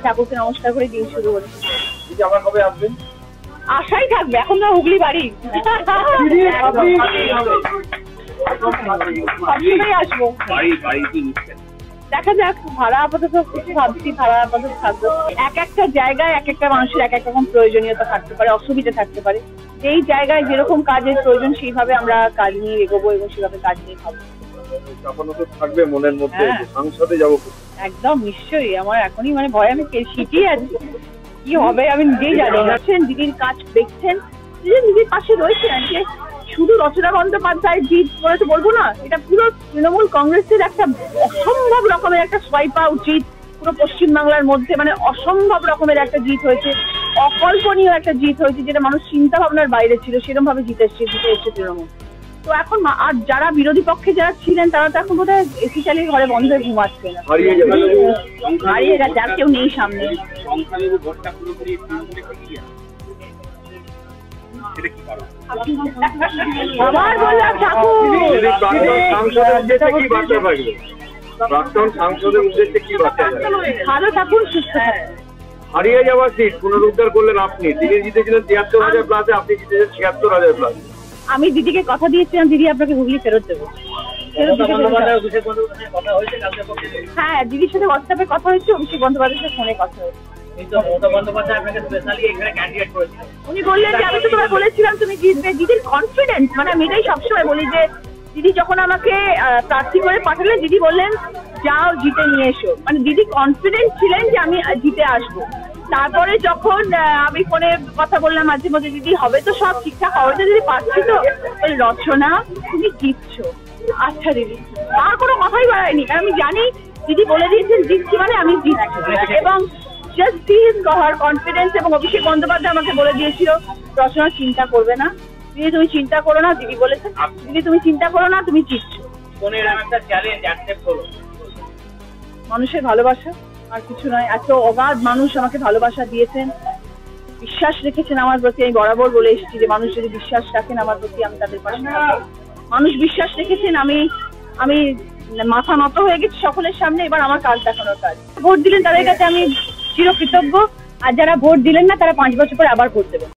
ঠাকুরকে নমস্কার করে দিন শুরু হচ্ছে। আবার কবে আসবেন? আশাই থাকবে, এখন তো হুগলি বাড়ি, সবসময় আসবো। দেখা যাক, ভাড়া আপাতত ভাবছি, ভাড়া আপাতত থাকবো। এক একটা জায়গায় এক একটা মানুষের এক এক রকম প্রয়োজনীয়তা থাকতে পারে, অসুবিধা থাকতে পারে। যেই জায়গায় যেরকম কাজের প্রয়োজন সেইভাবে আমরা কাজ নিয়ে এগোবো এবং সেভাবে কাজ নিয়ে খাবো। থাকবে মনের মধ্যে সংসদে যাবো একদম নিশ্চয়ই। আমার এখনই মানে ভয়, আমি শিখিয়ে আছি কি হবে আমি নিজেই জানি না। দিদির কাজ দেখছেন, দিদির পাশে রয়েছেন, যে শুধু রচনা বন্দ্যোপাধ্যায় জিত বলে তো বলবো না, এটা পুরো তৃণমূল কংগ্রেসের একটা অসম্ভব রকমের একটা সোয়াইপ আউট জিত পুরো পশ্চিমবাংলার মধ্যে, মানে অসম্ভব রকমের একটা জিত হয়েছে, অকল্পনীয় একটা জিত হয়েছে, যেটা মানুষ চিন্তা ভাবনার বাইরে ছিল, সেরকম ভাবে জিতে এসছে তৃণমূল। তো এখন আর যারা বিরোধী পক্ষে যারা ছিলেন তারা তো এখন বোধহয় এসি চালিয়ে ঘরে বন্ধ হয়ে ঘুমাচ্ছে না, হারিয়ে গেছে, আর কেউ নেই সামনে। ভালো থাকুন, সুস্থ থাকুন। হারিয়ে যাওয়া সিট পুনরুদ্ধার করলেন আপনি, তিনি জিতেছিলেন ৭৩,০০০ প্লাসে, আপনি জিতেছেন ৭৬,০০০ প্লাস। আমি দিদিকে কথা দিয়েছিলাম, দিদি আপনাকে হুগলি ফেরত দেবো। হ্যাঁ, দিদির সাথে হোয়াটসঅ্যাপে কথা হয়েছে, অভিষেক বন্দ্যোপাধ্যায়ের সাথে ফোনে কথা হয়েছে। উনি বললেন যে আমি তো তোমায় বলেছিলাম তুমি জিতবে। দিদির কনফিডেন্স, মানে আমি এটাই সবসময় বলি যে দিদি যখন আমাকে প্রার্থী করে পাঠালেন, দিদি বললেন যাও জিতে নিয়ে এসো, মানে দিদি কনফিডেন্ট ছিলেন যে আমি জিতে আসবো। তারপরে যখন আমি ফোনে কথা বললাম মাঝে মধ্যে, দিদি হবে তো সব ঠিকঠাক, হবে তো দিদি, পাচ্ছি তো? রচনা তুমি জিতছো। আচ্ছা দিদি, আর কোনো কথাই বাড়ায়নি, কারণ আমি জানি দিদি বলে দিয়েছেন জিতছি মানে আমি জিতছি। এবং জাস্ট সি হিজ কনফিডেন্স। এবং অভিষেক বন্দ্যোপাধ্যায় আমাকে বলে দিয়েছিল রচনা চিন্তা করবে না, দিদি তুমি চিন্তা করো না, দিদি বলেছেন দিদি তুমি চিন্তা করো না, তুমি জিতছো। মানুষের ভালোবাসা আর কিছু নয়। এত অগাধ মানুষ আমাকে ভালোবাসা দিয়েছেন, বিশ্বাস রেখেছেন আমার প্রতি। আমি বরাবর বলে এসেছি যে মানুষ যদি বিশ্বাস রাখেন আমার প্রতি, আমি তাদের পাশে থাকবো। মানুষ বিশ্বাস রেখেছেন, আমি মাথা নত হয়ে গেছি সকলের সামনে। এবার আমার কাজ দেখানোর কাজ। ভোট দিলেন তাদের কাছে আমি চিরকৃতজ্ঞ, আর যারা ভোট দিলেন না তারা 5 বছর পর আবার ভোট দেবেন।